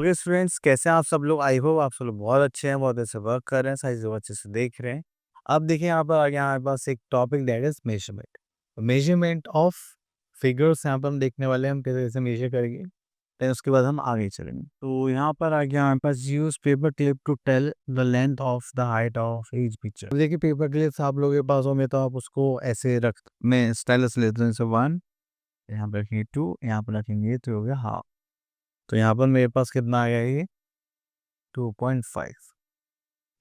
Okay students, कैसे हैं आप सब लोग। आई होप आप सब लोग बहुत अच्छे हैं, बहुत अच्छे वर्क कर रहे हैं, सारी चीज़ें अच्छे से देख रहे हैं। अब देखिए यहाँ पर आ गया हमारे पास एक topic, that is measurement. Measurement of figures यहाँ पर हम देखने वाले हैं, हम कैसे कैसे मेजर करेंगे, फिर उसके बाद हम आगे चलेंगे। तो यहाँ पर आ गया हमारे पास use paper clip to tell the length of the height of each picture. देखिए पेपर क्लिप्स आप लोगों के पास होंगे तो आप उसको ऐसे रख, मैं स्टाइलस लेते हैं। जैसे 1, यहाँ पर रखेंगे 2, यहाँ पर रखेंगे तो हो गया हाफ। तो यहाँ पर मेरे पास कितना आ गया ये 2.5।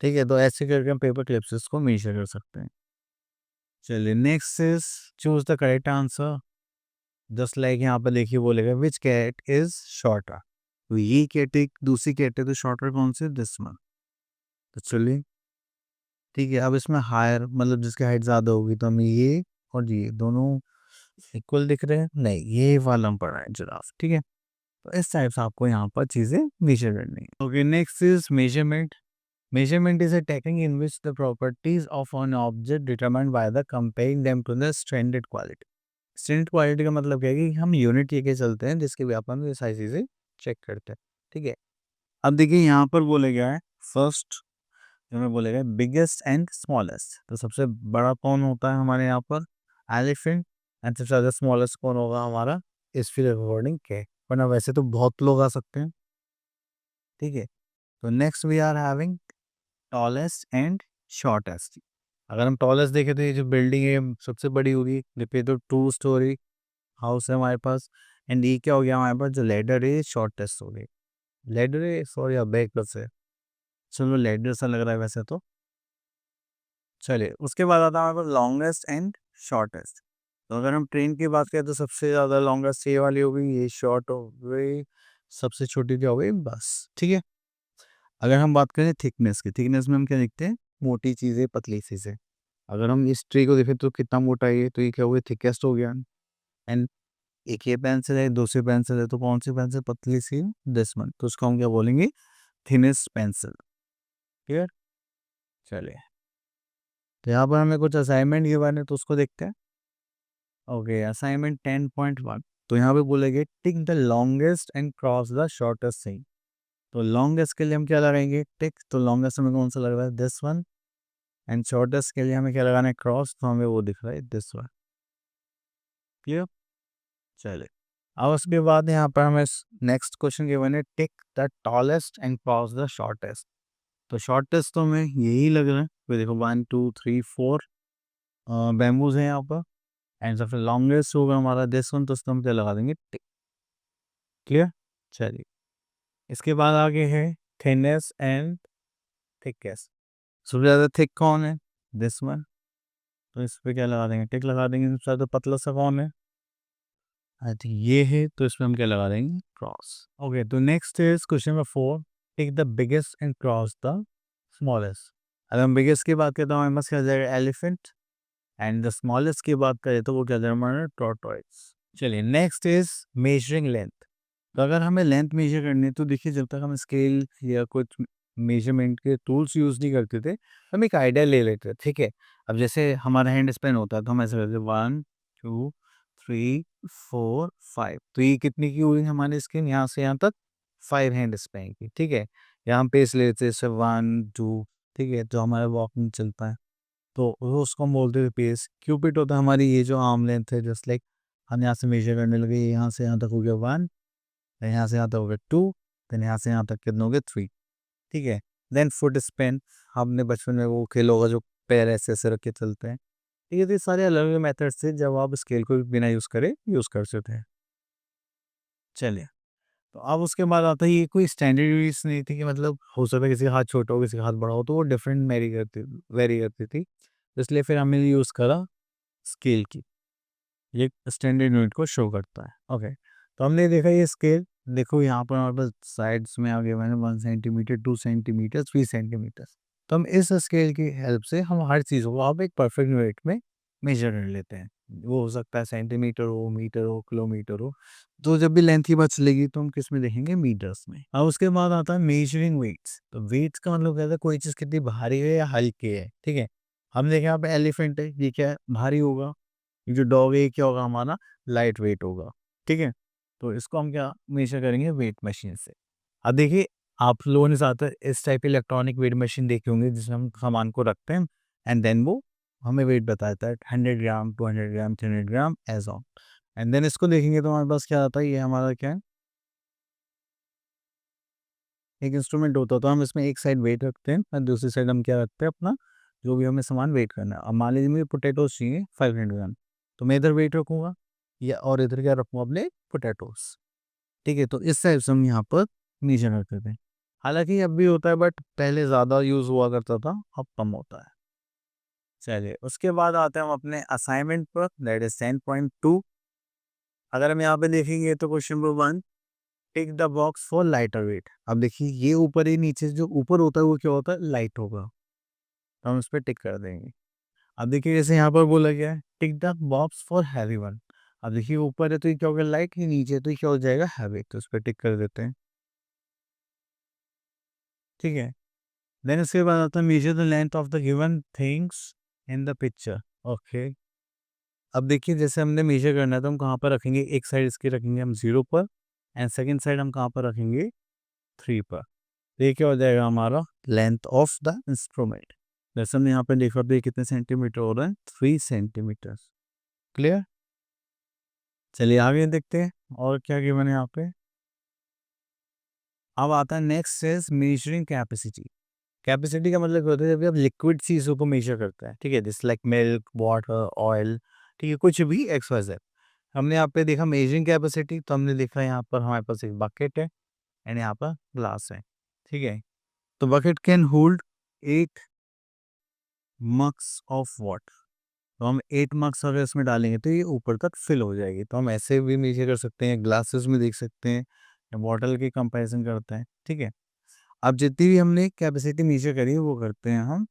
ठीक है, तो ऐसे करके हम पेपर क्लिप्स इसको मेजर कर सकते हैं। चलिए next is choose the correct answer. Just like यहाँ पर देखिए बोलेगा विच कैट इज शॉर्टर। तो ये कैट एक दूसरी कैट है, तो शॉर्टर कौन सी, दिस वन। तो चलिए ठीक है, अब इसमें हायर मतलब जिसकी हाइट ज़्यादा होगी तो हमें ये और ये दोनों इक्वल दिख रहे हैं, नहीं ये वाला हम पढ़ रहे हैं जिराफ। ठीक है, तो इस टाइप से आपको यहाँ पर चीज़ें मेजर करनी है। Okay next is measurement. Measurement is a technique in which the properties of an object determined by the comparing them to the standard quality. Standard quality का मतलब क्या है कि हम यूनिट लेके चलते हैं जिसके व्यापार में ये सारी चीज़ें चेक करते हैं। ठीक है, अब देखिए यहाँ पर बोले गया है फर्स्ट, हमें बोलेगा बिगेस्ट एंड स्मॉलेस्ट। तो सबसे बड़ा कौन होता है हमारे यहाँ पर, एलिफेंट। एंड सबसे ज़्यादा स्मॉलेस्ट कौन होगा हमारा, इस फिर अकॉर्डिंग के, वरना वैसे तो बहुत लोग आ सकते हैं। ठीक है, तो next we are having tallest and shortest. अगर हम टॉलेस्ट देखें तो ये जो बिल्डिंग है सबसे बड़ी होगी, जबकि तो 2 स्टोरी हाउस है हमारे पास। एंड ये क्या हो गया हमारे पास, जो लेडर है शॉर्टेस्ट हो गई। लेडर है सॉरी अब बैक से, चलो लेडर सा लग रहा है वैसे तो। चलिए उसके बाद आता है हमारे पास लॉन्गेस्ट एंड शॉर्टेस्ट। तो अगर हम ट्रेन की बात करें तो सबसे ज़्यादा लॉन्गेस्ट ये वाली हो गई, ये शॉर्ट हो गई, सबसे छोटी क्या हो गई बस। ठीक है, अगर हम बात करें थिकनेस की, थिकनेस में हम क्या देखते हैं, मोटी चीज़ें पतली चीज़ें। अगर हम इस ट्री को देखें तो कितना मोटा है ये, तो ये क्या हो गया, थिकेस्ट हो गया। एंड एक ये पेंसिल है, दूसरी पेंसिल है, तो कौन सी पेंसिल पतली सी, दिस वन, तो उसको हम क्या बोलेंगे, थिनेस्ट पेंसिल। क्लियर। चलिए तो यहाँ पर हमें कुछ असाइनमेंट गिवन है तो उसको देखते हैं। Okay assignment 10.1। तो यहाँ पे बोलेंगे tick the longest and cross the shortest thing. तो लॉन्गेस्ट के लिए हम क्या लगाएंगे, टिक। तो लॉन्गेस्ट हमें कौन सा लग रहा है, दिस वन। एंड शॉर्टेस्ट के लिए हमें क्या लगाना है, क्रॉस। तो हमें वो दिख रहा है दिस वन। क्लियर। चलिए अब उसके बाद यहाँ पर हमें नेक्स्ट क्वेश्चन गिवन है tick the tallest and cross the shortest. तो शॉर्टेस्ट तो हमें यही लग रहा है, तो देखो 1 2 3 4 बैम्बूज है यहाँ पर। एंड सबसे लॉन्गेस्ट होगा हमारा दिस वन, तो उसको हम क्या लगा देंगे, टिक। क्लियर। चलिए इसके बाद आगे है थिननेस एंड थिकनेस। सबसे ज़्यादा थिक कौन है, दिस वन, तो इस पे क्या लगा देंगे, टिक लगा देंगे। सबसे ज़्यादा पतला सा कौन है, आई थिंक ये है, तो इसमें हम क्या लगा देंगे, क्रॉस। ओके तो next is question number 4, take the biggest and cross the smallest. अगर हम बिगेस्ट की बात करें तो हमारे पास क्या जाएगा, एलिफेंट। एंड द स्मॉलेस्ट की बात करें तो वो क्या जाएगा हमारा, टॉर्टोइस। चलिए नेक्स्ट इज मेजरिंग लेंथ। तो अगर हमें लेंथ मेजर करनी है तो देखिए जब तक हम स्केल या कुछ मेजरमेंट के टूल्स यूज़ नहीं करते थे, हम एक आइडिया ले लेते थे। ठीक है, अब जैसे हमारा हैंड स्पेन होता है तो हम ऐसे करते 1 2 3 4 5। तो ये कितनी की हुई हमारी स्केल, यहाँ से यहाँ तक 5 हैंड स्पेन की। ठीक है, यहाँ हम पेस ले लेते हैं जैसे 1 2। ठीक है, तो हमारा वॉकिंग चलता है तो वो उसको हम बोलते थे पेस। क्यूपिट होता है हमारी ये जो आर्म लेंथ है, जस्ट लाइक हम यहाँ से मेजर करने लगे, यहाँ से यहाँ तक हो गया 1, यहाँ से यहाँ तक हो गया 2, देन यहाँ से यहाँ तक कितना हो गया 3। ठीक है, देन फुट स्पेन, हमने बचपन में वो खेल होगा जो पैर ऐसे ऐसे रख के चलते हैं। ठीक है, तो ये सारे अलग अलग मेथड्स थे जब आप स्केल को बिना यूज़ करे यूज़ कर सकते हैं। चलिए तो अब उसके बाद आता है, ये कोई स्टैंडर्ड यूज नहीं थी कि मतलब हो सकता है किसी का हाथ छोटा हो किसी का हाथ बड़ा हो, तो वो डिफरेंट वेरी करती थी। इसलिए फिर हमने यूज़ करा स्केल की, ये स्टैंडर्ड यूनिट को शो करता है। ओके तो हमने देखा ये स्केल, देखो यहाँ पर हमारे पास साइड्स में आगे मैंने 1 सेंटीमीटर 2 सेंटीमीटर 3 सेंटीमीटर। तो हम इस स्केल की हेल्प से हम हर चीज़ को आप एक परफेक्ट यूनिट में मेजर कर लेते हैं। वो हो सकता है सेंटीमीटर हो, मीटर हो, किलोमीटर हो। तो जब भी लेंथ की बात चलेगी तो हम किस में देखेंगे, मीटर्स में। अब उसके बाद आता है मेजरिंग वेट्स। तो वेट्स का मतलब कहता है कोई चीज़ कितनी भारी है या हल्की है। ठीक है, हम देखें यहाँ पे एलिफेंट है, ये क्या है, भारी होगा। ये जो डॉग है ये क्या होगा हमारा, लाइट वेट होगा। ठीक है, तो इसको हम क्या मेजर करेंगे, वेट मशीन से। अब देखिए, आप लोगों ने ज़्यादातर इस टाइप की इलेक्ट्रॉनिक वेट मशीन देखी होंगी जिसमें हम सामान को रखते हैं एंड देन वो हमें वेट बताता है 100 ग्राम, 200 ग्राम, 300 ग्राम एज़ ऑन। एंड देन इसको देखेंगे तो हमारे पास क्या आता है, ये हमारा क्या है, एक इंस्ट्रूमेंट होता है। तो हम इसमें एक साइड वेट रखते हैं और दूसरी साइड हम क्या रखते हैं, अपना जो भी हमें सामान वेट करना है। अब मान लीजिए मुझे पोटैटोज़ चाहिए 500 ग्राम, तो मैं इधर वेट रखूँगा या और इधर क्या रखूँगा, अपने पोटैटोज़। ठीक है, तो इस टाइप से हम यहाँ पर मेजर करते थे। हालाँकि अब भी होता है बट पहले ज़्यादा यूज़ हुआ करता था, अब कम होता है। चलिए, उसके बाद आते हैं हम अपने असाइनमेंट पर, दैट इज़ 10.2। अगर हम यहाँ पे देखेंगे तो question number 1, tick the box for lighter weight. अब देखिए, ये ऊपर ही नीचे जो ऊपर होता है वो क्या होता है, लाइट होगा, तो हम इस पे टिक कर देंगे। अब देखिए, जैसे यहाँ पर बोला गया है टिक the box for heavy one. अब देखिए, ऊपर है तो ये क्या होगा, लाइट, ही नीचे है तो ये क्या हो जाएगा, हैवी, तो इस पे टिक कर देते हैं। ठीक है, देन इसके बाद आता है measure the length of the given things in the picture. Okay, अब देखिए, जैसे हमने मेजर करना है तो हम कहाँ पर रखेंगे, एक साइड इसकी रखेंगे हम 0 पर एंड सेकंड साइड हम कहाँ पर रखेंगे, 3 पर। तो ये क्या हो जाएगा हमारा लेंथ ऑफ द इंस्ट्रूमेंट। जैसे हमने यहाँ पे देखा तो ये कितने सेंटीमीटर हो रहा है, 3 सेंटीमीटर। क्लियर। चलिए आगे देखते हैं और क्या गिवन है यहाँ पे। अब आता है next is measuring capacity. Capacity का मतलब क्या होता है, जब भी आप लिक्विड चीज़ों को मेजर करते हैं, ठीक है, जैसे लाइक मिल्क, वाटर, ऑयल, ठीक है, कुछ भी एक्स वाई जेड। हमने यहाँ पे देखा मेजरिंग कैपेसिटी, तो हमने देखा यहाँ पर हमारे पास एक बकेट है एंड यहाँ पर ग्लास है। ठीक है, तो bucket can hold 8 mugs of water. तो हम 8 मग्स अगर इसमें डालेंगे तो ये ऊपर तक फिल हो जाएगी। तो हम ऐसे भी मेजर कर सकते हैं, ग्लासेस में देख सकते हैं, बॉटल की कंपैरिजन करते हैं। ठीक है, अब जितनी भी हमने कैपेसिटी मेजर करी है वो करते हैं हम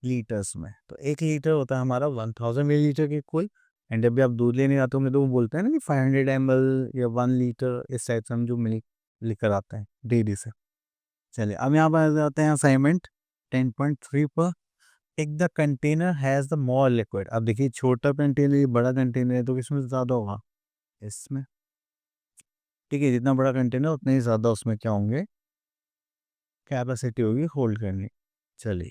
लीटर्स में। तो 1 लीटर होता है हमारा 1000 मिलीलीटर के इक्वल। एंड जब भी आप दूध लेने जाते होंगे तो वो बोलते हैं ना कि 500 ml या 1 लीटर, इस टाइप से हम जो मिल्क लेकर आते हैं डेयरी से। चलिए, अब यहाँ पर आ जाते हैं असाइनमेंट 10.3 पर। एक the container has the more liquid. अब देखिए, छोटा कंटेनर, ये बड़ा कंटेनर है तो किसमें ज़्यादा होगा, इसमें। ठीक है, जितना बड़ा कंटेनर उतने ही ज़्यादा उसमें क्या होंगे, कैपेसिटी होगी होल्ड करने की। चलिए,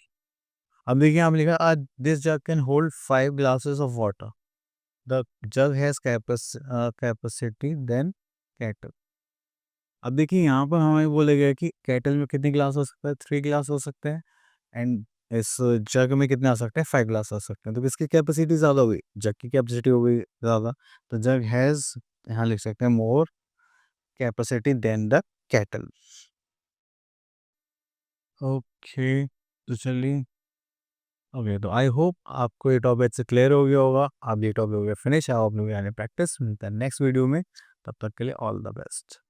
अब देखिए, आप लिखा this jug can hold 5 glasses of water. The jug has capacity than kettle. अब देखिए, यहाँ पर हमें बोला गया है कि कैटल में कितने ग्लास हो सकता है, 3 ग्लास हो सकते हैं एंड इस जग में कितने आ सकते हैं, 5 ग्लास आ सकते हैं। तो किसकी कैपेसिटी ज़्यादा होगी, जग की कैपेसिटी हो गई ज़्यादा। तो जग हैज़, यहाँ लिख सकते हैं, more capacity than the cattle. Okay, तो चलिए, ओके, तो आई होप आपको ये टॉपिक से क्लियर हो गया होगा। आप ये टॉपिक हो गया फिनिश। आप अपने प्रैक्टिस मिलता है नेक्स्ट वीडियो में। तब तक के लिए ऑल द बेस्ट।